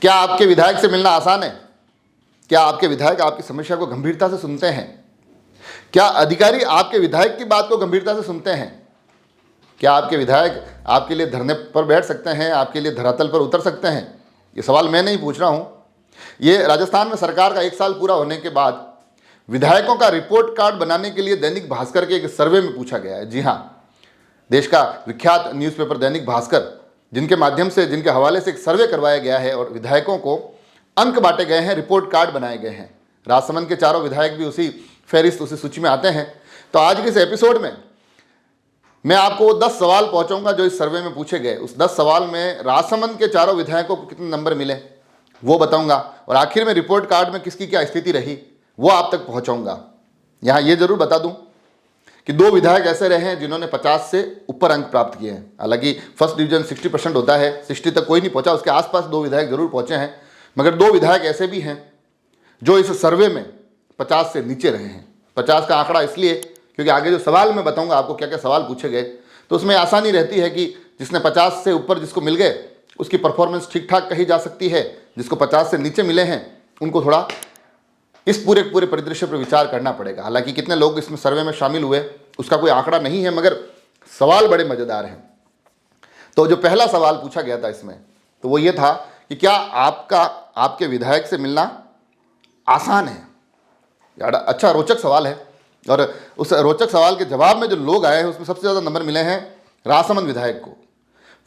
क्या आपके विधायक से मिलना आसान है? क्या आपके विधायक आपकी समस्या को गंभीरता से सुनते हैं? क्या अधिकारी आपके विधायक की बात को गंभीरता से सुनते हैं? क्या आपके विधायक आपके लिए धरने पर बैठ सकते हैं, आपके लिए धरातल पर उतर सकते हैं? ये सवाल मैं नहीं पूछ रहा हूं। ये राजस्थान में सरकार का 1 साल पूरा होने के बाद विधायकों का रिपोर्ट कार्ड बनाने के लिए दैनिक भास्कर के एक सर्वे में पूछा गया है। जी हां, देश का विख्यात न्यूज़पेपर दैनिक भास्कर, जिनके माध्यम से, जिनके हवाले से एक सर्वे करवाया गया है और विधायकों को अंक बांटे गए हैं, रिपोर्ट कार्ड बनाए गए हैं। राजसमंद के चारों विधायक भी उसी फहरिस्त, उसी सूची में आते हैं। तो आज के इस एपिसोड में मैं आपको 10 सवाल पहुंचाऊंगा जो इस सर्वे में पूछे गए। उस 10 सवाल में राजसमंद के चारों विधायकों को कितने नंबर मिले वो बताऊंगा, और आखिर में रिपोर्ट कार्ड में किसकी क्या स्थिति रही वो आप तक पहुंचाऊंगा। यहां ये जरूर बता दूं कि 2 विधायक ऐसे रहे हैं जिन्होंने 50 से ऊपर अंक प्राप्त किए हैं। हालांकि फर्स्ट डिवीजन 60% होता है, 60 तक कोई नहीं पहुंचा, उसके आसपास 2 विधायक जरूर पहुंचे हैं। मगर 2 विधायक ऐसे भी हैं जो इस सर्वे में 50 से नीचे रहे हैं। 50 का आंकड़ा इसलिए क्योंकि आगे जो सवाल मैं बताऊंगा आपको क्या क्या सवाल पूछे गए, तो उसमें आसानी रहती है कि जिसने 50 से ऊपर जिसको मिल गए उसकी परफॉर्मेंस ठीक ठाक कही जा सकती है। जिसको 50 से नीचे मिले हैं उनको थोड़ा इस पूरे परिदृश्य पर विचार करना पड़ेगा। हालांकि कितने लोग इसमें सर्वे में शामिल हुए उसका कोई आंकड़ा नहीं है, मगर सवाल बड़े मजेदार हैं। तो जो पहला सवाल पूछा गया था इसमें, तो वो ये था कि क्या आपके विधायक से मिलना आसान है? यार अच्छा रोचक सवाल है, और उस रोचक सवाल के जवाब में जो लोग आए हैं उसमें सबसे ज़्यादा नंबर मिले हैं राजसमंद विधायक को।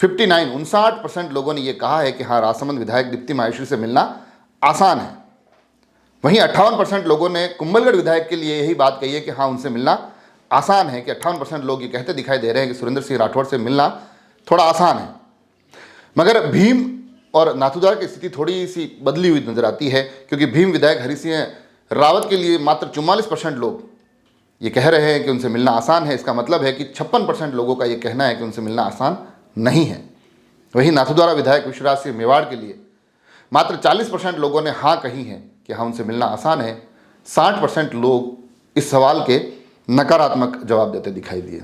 59% लोगों ने यह कहा है कि हाँ, राजसमंद विधायक दीप्ति माहेश्वरी से मिलना आसान है। वहीं 58% लोगों ने कुंभलगढ़ विधायक के लिए यही बात कही है कि हाँ, उनसे मिलना आसान है। कि 58% लोग ये कहते दिखाई दे रहे हैं कि सुरेंद्र सिंह राठौड़ से मिलना थोड़ा आसान है। मगर भीम और नाथूद्वारा की स्थिति थोड़ी सी बदली हुई नजर आती है, क्योंकि भीम विधायक हरि सिंह रावत के लिए मात्र 44% लोग ये कह रहे हैं कि उनसे मिलना आसान है। इसका मतलब है कि 56% लोगों का ये कहना है कि उनसे मिलना आसान नहीं है। वहीं नाथूद्वारा विधायक विश्वराज सिंह मेवाड़ के लिए मात्र 40% लोगों ने हाँ कही है कि हाँ, उनसे मिलना आसान है। 60% लोग इस सवाल के नकारात्मक जवाब देते दिखाई दिए।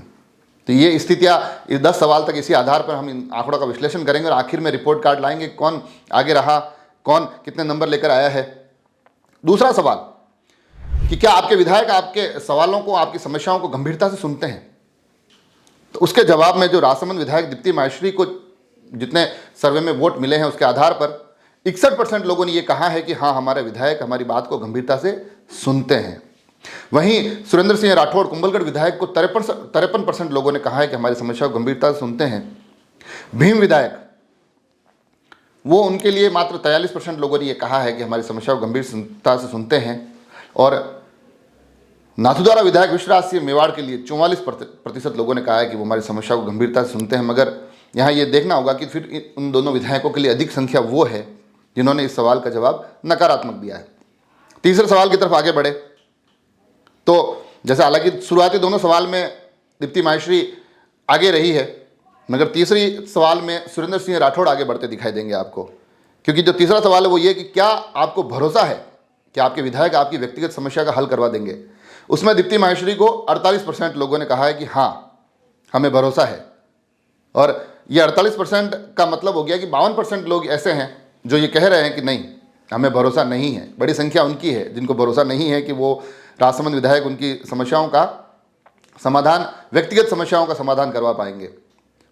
तो ये स्थितियाँ, इस 10 सवाल तक इसी आधार पर हम इन आंकड़ों का विश्लेषण करेंगे और आखिर में रिपोर्ट कार्ड लाएंगे, कौन आगे रहा, कौन कितने नंबर लेकर आया है। दूसरा सवाल कि क्या आपके विधायक आपके सवालों को, आपकी समस्याओं को गंभीरता से सुनते हैं? तो उसके जवाब में जो राजसमंद विधायक दीप्ति माहेश्वरी को जितने सर्वे में वोट मिले हैं उसके आधार पर 61% लोगों ने यह कहा है कि हाँ, हमारे विधायक हमारी बात को गंभीरता से सुनते हैं। वहीं सुरेंद्र सिंह राठौड़ कुंभलगढ़ विधायक को 53% लोगों ने कहा है कि हमारी समस्या को गंभीरता से सुनते हैं। भीम विधायक, वो उनके लिए मात्र 43% लोगों ने यह कहा है कि हमारी समस्या को गंभीरता से सुनते हैं। और नाथूद्वारा विधायक विश्वराज सिंह मेवाड़ के लिए 44% लोगों ने कहा है कि वो हमारी समस्या को गंभीरता से सुनते हैं। मगर यहाँ ये देखना होगा कि फिर उन दोनों विधायकों के लिए अधिक संख्या वो है जिन्होंने इस सवाल का जवाब नकारात्मक दिया है। तीसरे सवाल की तरफ आगे बढ़े तो जैसे हालांकि शुरुआती दोनों सवाल में दीप्ति माहेश्वरी आगे रही है, मगर तीसरी सवाल में सुरेंद्र सिंह राठौड़ आगे बढ़ते दिखाई देंगे आपको। क्योंकि जो तीसरा सवाल है वो ये कि क्या आपको भरोसा है कि आपके विधायक आपकी व्यक्तिगत समस्या का हल करवा देंगे? उसमें दीप्ति माहेश्वरी को 48% लोगों ने कहा है कि हाँ, हमें भरोसा है। और ये 48% का मतलब हो गया कि 52% लोग ऐसे हैं जो ये कह रहे हैं कि नहीं, हमें भरोसा नहीं है। बड़ी संख्या उनकी है जिनको भरोसा नहीं है कि वो राजसमंद विधायक उनकी समस्याओं का समाधान, व्यक्तिगत समस्याओं का समाधान करवा पाएंगे।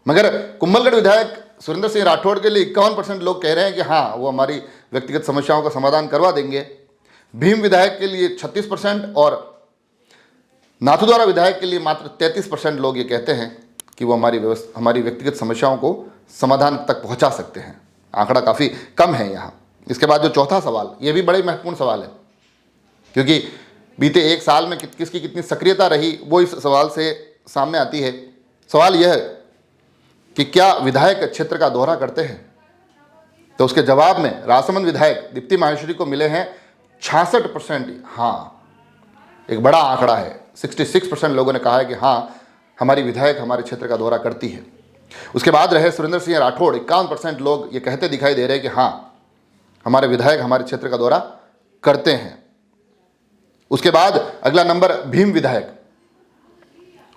मगर कुंभलगढ़ विधायक सुरेंद्र सिंह राठौड़ के लिए 51% लोग कह रहे हैं कि हाँ, वो हमारी व्यक्तिगत समस्याओं का समाधान करवा देंगे। भीम विधायक के लिए 36% और नाथूद्वारा विधायक के लिए मात्र 33% लोग ये कहते हैं कि वो हमारी व्यक्तिगत समस्याओं को समाधान तक पहुंचा सकते हैं। आंकड़ा काफ़ी कम है यहाँ। इसके बाद जो चौथा सवाल, ये भी बड़े महत्वपूर्ण सवाल है, क्योंकि बीते 1 साल में किसकी कितनी सक्रियता रही वो इस सवाल से सामने आती है। सवाल यह है कि क्या विधायक क्षेत्र का दौरा करते हैं? तो उसके जवाब में राजसमंद विधायक दीप्ति माहेश्वरी को मिले हैं 66%। हाँ, एक बड़ा आंकड़ा है। 66% लोगों ने कहा है कि हाँ, हमारी विधायक हमारे क्षेत्र का दौरा करती है। उसके बाद रहे सुरेंद्र सिंह राठौड़, 51% लोग ये कहते दिखाई दे रहे हैं कि हाँ, हमारे विधायक हमारे क्षेत्र का दौरा करते हैं। उसके बाद अगला नंबर भीम विधायक,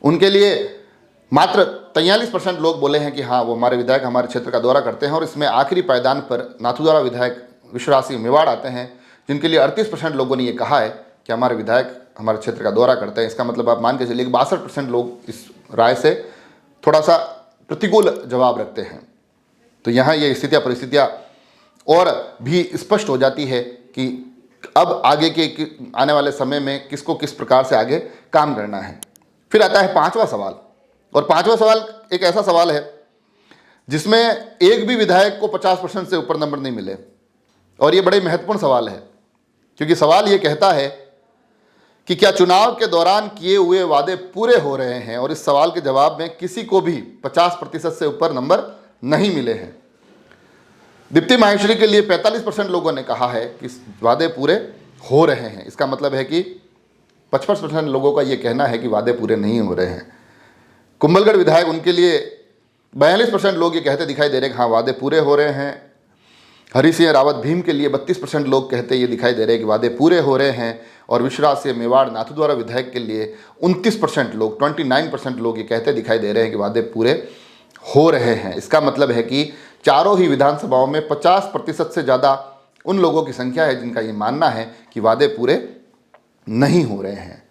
उनके लिए मात्र 43% लोग बोले हैं कि हाँ, वो हमारे विधायक हमारे क्षेत्र का दौरा करते हैं। और इसमें आखिरी पायदान पर नाथूद्वारा विधायक विश्ववासी मेवाड़ आते हैं, जिनके लिए 38% लोगों ने ये कहा है कि हमारे विधायक हमारे क्षेत्र का दौरा करते हैं। इसका मतलब आप मान के चलिए कि 62% लोग इस राय से थोड़ा सा प्रतिकूल जवाब रखते हैं। तो यहाँ ये स्थितियाँ परिस्थितियाँ और भी स्पष्ट हो जाती है कि अब आगे के आने वाले समय में किसको किस प्रकार से आगे काम करना है। फिर आता है पांचवा सवाल, और पांचवा सवाल एक ऐसा सवाल है जिसमें एक भी विधायक को 50% से ऊपर नंबर नहीं मिले, और ये बड़े महत्वपूर्ण सवाल है, क्योंकि सवाल ये कहता है कि क्या चुनाव के दौरान किए हुए वादे पूरे हो रहे हैं, और इस सवाल के जवाब में किसी को भी 50% से ऊपर नंबर नहीं मिले हैं। दीप्ति माहेश्वरी के लिए 45% लोगों ने कहा है कि वादे पूरे हो रहे हैं। इसका मतलब है कि 55% लोगों का ये कहना है कि वादे पूरे नहीं हो रहे हैं। कुंभलगढ़ विधायक, उनके लिए 42% लोग ये कहते दिखाई दे रहे हैं कि हाँ वादे पूरे हो रहे हैं। हरि सिंह रावत भीम के लिए 32% लोग कहते ये दिखाई दे रहे हैं कि वादे पूरे हो रहे हैं। और विश्वराज सिंह मेवाड़ नाथद्वारा विधायक के लिए 29% लोग 29% लोग ये कहते दिखाई दे रहे हैं कि वादे पूरे हो रहे हैं। इसका मतलब है कि चारों ही विधानसभाओं में 50% से ज़्यादा उन लोगों की संख्या है जिनका ये मानना है कि वादे पूरे नहीं हो रहे हैं।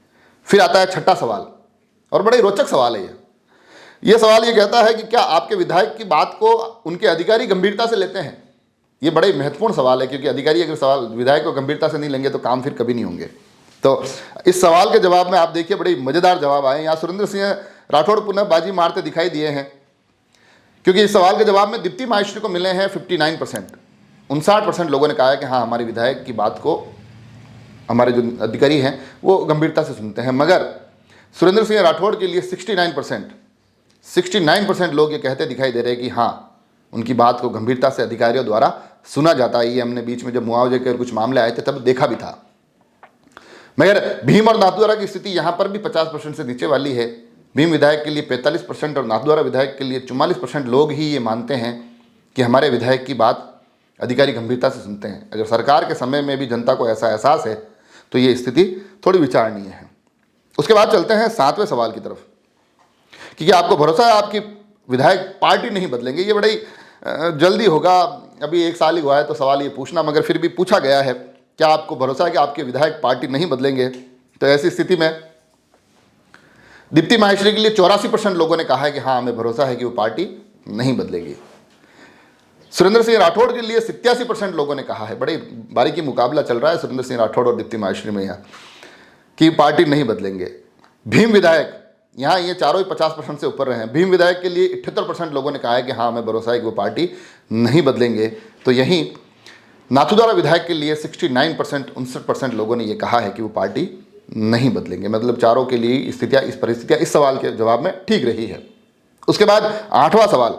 फिर आता है छठा सवाल, और बड़े रोचक सवाल है ये सवाल ये कहता है कि क्या आपके विधायक की बात को उनके अधिकारी गंभीरता से लेते हैं। ये बड़े महत्वपूर्ण सवाल है, क्योंकि अधिकारी अगर सवाल विधायक को गंभीरता से नहीं लेंगे तो काम फिर कभी नहीं होंगे। तो इस सवाल के जवाब में आप देखिए बड़े मज़ेदार जवाब आए। यहाँ सुरेंद्र सिंह राठौड़ पुनः बाजी मारते दिखाई दिए हैं, क्योंकि इस सवाल के जवाब में दीप्ति माहेश्वरी को मिले हैं 59%। 59% लोगों ने कहा है कि हाँ हमारे विधायक की बात को हमारे जो अधिकारी हैं वो गंभीरता से सुनते हैं। मगर सुरेंद्र सिंह राठौड़ के लिए 69% लोग ये कहते दिखाई दे रहे हैं कि हाँ उनकी बात को गंभीरता से अधिकारियों द्वारा सुना जाता है। ये हमने बीच में जब मुआवजे के कुछ मामले आए थे तब देखा भी था। मगर भीम और नाथद्वारा की स्थिति यहाँ पर भी 50% से नीचे वाली है। भीम विधायक के लिए 45% और नाथद्वारा विधायक के लिए 44% लोग ही ये मानते हैं कि हमारे विधायक की बात अधिकारी गंभीरता से सुनते हैं। अगर सरकार के समय में भी जनता को ऐसा एहसास है तो ये स्थिति थोड़ी विचारणीय है। उसके बाद चलते हैं 7वें सवाल की तरफ कि क्या आपको भरोसा है आपकी विधायक पार्टी नहीं बदलेंगे। ये बड़ी जल्दी होगा, अभी 1 साल ही हुआ है तो सवाल ये पूछना, मगर फिर भी पूछा गया है क्या आपको भरोसा है कि आपके विधायक पार्टी नहीं बदलेंगे। तो ऐसी स्थिति में दीप्ति माहेश्वरी के लिए 84% लोगों ने कहा है कि हाँ हमें भरोसा है कि वो पार्टी नहीं बदलेगी। सुरेंद्र सिंह राठौड़ के लिए 87% लोगों ने कहा है, बड़े बारीकी मुकाबला चल रहा है सुरेंद्र सिंह राठौड़ और दीप्ति माहेश्वरी में यहाँ, कि पार्टी नहीं बदलेंगे। भीम विधायक, यहाँ ये चारों ही 50% से ऊपर रहे हैं। भीम विधायक के लिए 78% लोगों ने कहा है कि हाँ हमें भरोसा है कि वो पार्टी नहीं बदलेंगे। तो यहीं नाथद्वारा विधायक के लिए 69% लोगों ने ये कहा है कि वो पार्टी नहीं बदलेंगे। मतलब चारों के लिए स्थितियाँ इस परिस्थितियाँ इस सवाल के जवाब में ठीक रही है। उसके बाद 8वां सवाल,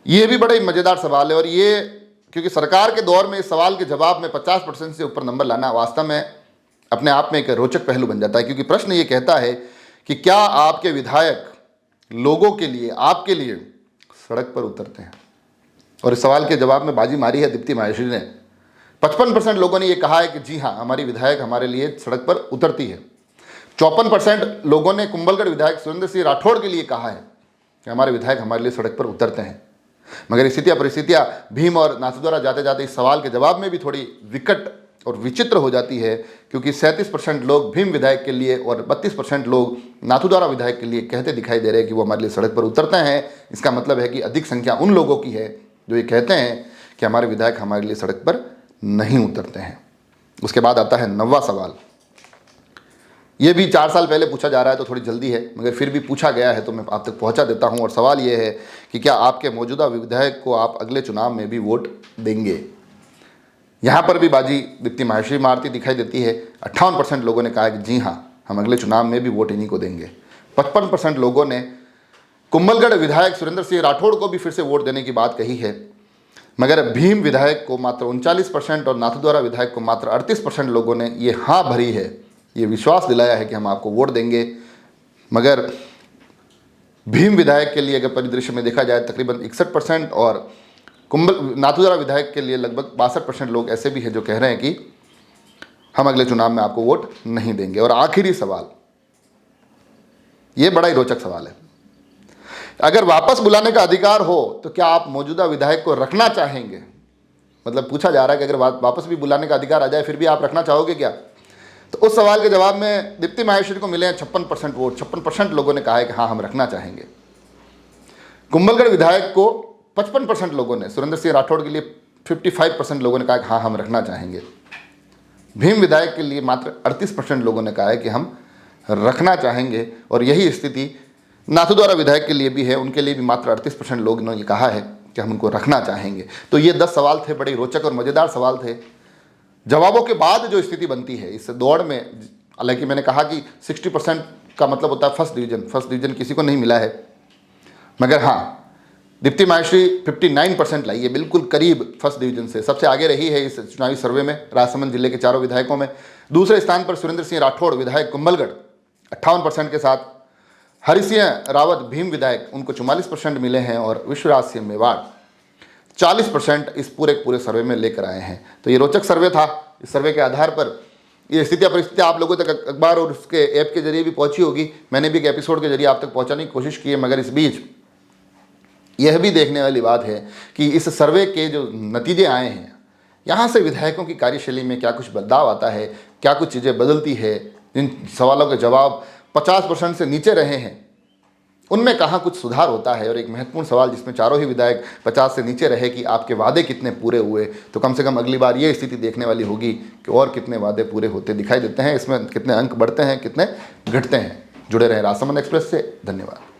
ये भी बड़ा ही मज़ेदार सवाल है, और ये क्योंकि सरकार के दौर में इस सवाल के जवाब में 50% से ऊपर नंबर लाना वास्तव में अपने आप में एक रोचक पहलू बन जाता है। क्योंकि प्रश्न ये कहता है कि क्या आपके विधायक लोगों के लिए, आपके लिए सड़क पर उतरते हैं। और इस सवाल के जवाब में बाजी मारी है दीप्ति माहेश्वरी ने। 55% लोगों ने यह कहा है कि जी हाँ हमारी विधायक हमारे लिए सड़क पर उतरती है। 54% लोगों ने कुंभलगढ़ विधायक सुरेंद्र सिंह राठौड़ के लिए कहा है कि हमारे विधायक हमारे लिए सड़क पर उतरते हैं। मगर स्थितियाँ परिस्थितियाँ भीम और नाथद्वारा जाते जाते इस सवाल के जवाब में भी थोड़ी विकट और विचित्र हो जाती है, क्योंकि 37% लोग भीम विधायक के लिए और 32% लोग नाथद्वारा विधायक के लिए कहते दिखाई दे रहे हैं कि वो हमारे लिए सड़क पर उतरते हैं। इसका मतलब है कि अधिक संख्या उन लोगों की है जो ये कहते हैं कि हमारे विधायक हमारे लिए सड़क पर नहीं उतरते हैं। उसके बाद आता है 9वां सवाल। ये भी 4 साल पहले पूछा जा रहा है तो थोड़ी जल्दी है, मगर फिर भी पूछा गया है तो मैं आप तक पहुंचा देता हूं। और सवाल ये है कि क्या आपके मौजूदा विधायक को आप अगले चुनाव में भी वोट देंगे। यहाँ पर भी बाजी दीप्ति माहेश्वरी मारती दिखाई देती है। 58% लोगों ने कहा है कि जी हाँ हम अगले चुनाव में भी वोट इन्हीं को देंगे। 55% लोगों ने कुंभलगढ़ विधायक सुरेंद्र सिंह राठौड़ को भी फिर से वोट देने की बात कही है। मगर भीम विधायक को मात्र 39% और नाथद्वारा विधायक को मात्र 38% लोगों ने ये हाँ भरी है, ये विश्वास दिलाया है कि हम आपको वोट देंगे। मगर भीम विधायक के लिए अगर परिदृश्य में देखा जाए तकरीबन 61% और नाथद्वारा विधायक के लिए लगभग 62% लोग ऐसे भी हैं जो कह रहे हैं कि हम अगले चुनाव में आपको वोट नहीं देंगे। और आखिरी सवाल, ये बड़ा ही रोचक सवाल है। अगर वापस बुलाने का अधिकार हो तो क्या आप मौजूदा विधायक को रखना चाहेंगे। मतलब पूछा जा रहा है कि अगर वापस भी बुलाने का अधिकार आ जाए फिर भी आप रखना चाहोगे क्या? तो उस सवाल के जवाब में दीप्ति माहेश्वरी को मिले हैं 56% वोट। 56% लोगों ने कहा है कि हाँ हम रखना चाहेंगे। कुंभलगढ़ विधायक को 55% लोगों ने, सुरेंद्र सिंह राठौड़ के लिए 55% लोगों ने कहा कि हाँ हम रखना चाहेंगे। भीम विधायक के लिए मात्र 38% लोगों ने कहा है कि हम रखना चाहेंगे। और यही स्थिति नाथद्वारा विधायक के लिए भी है, उनके लिए भी मात्र 38% लोगों ने कहा है कि हम उनको रखना चाहेंगे। तो ये 10 सवाल थे, बड़े रोचक और मज़ेदार सवाल थे। जवाबों के बाद जो स्थिति बनती है इस दौड़ में, हालांकि मैंने कहा कि 60% का मतलब होता है फर्स्ट डिवीज़न किसी को नहीं मिला है, मगर हाँ दीप्ति माहेश्वरी 59% लाई है, बिल्कुल करीब फर्स्ट डिवीज़न से सबसे आगे रही है इस चुनावी सर्वे में राजसमंद जिले के चारों विधायकों में। दूसरे स्थान पर सुरेंद्र सिंह राठौड़ विधायक कुंभलगढ़ 58% के साथ, हरिसिंह रावत भीम विधायक उनको 44% मिले हैं और विश्वराज सिंह मेवाड़ 40% इस पूरे सर्वे में लेकर आए हैं। तो ये रोचक सर्वे था। इस सर्वे के आधार पर ये स्थितियाँ परिस्थितियाँ आप लोगों तक अखबार और उसके ऐप के जरिए भी पहुंची होगी। मैंने भी एक एपिसोड के जरिए आप तक पहुंचाने की कोशिश की है, मगर इस बीच यह भी देखने वाली बात है कि इस सर्वे के जो नतीजे आए हैं, यहाँ से विधायकों की कार्यशैली में क्या कुछ बदलाव आता है, क्या कुछ चीज़ें बदलती है। जिन सवालों के जवाब 50% से नीचे रहे हैं उनमें कहाँ कुछ सुधार होता है। और एक महत्वपूर्ण सवाल जिसमें चारों ही विधायक 50 से नीचे रहे कि आपके वादे कितने पूरे हुए, तो कम से कम अगली बार ये स्थिति देखने वाली होगी कि और कितने वादे पूरे होते दिखाई देते हैं, इसमें कितने अंक बढ़ते हैं, कितने घटते हैं। जुड़े रहे राजसमंद एक्सप्रेस से। धन्यवाद।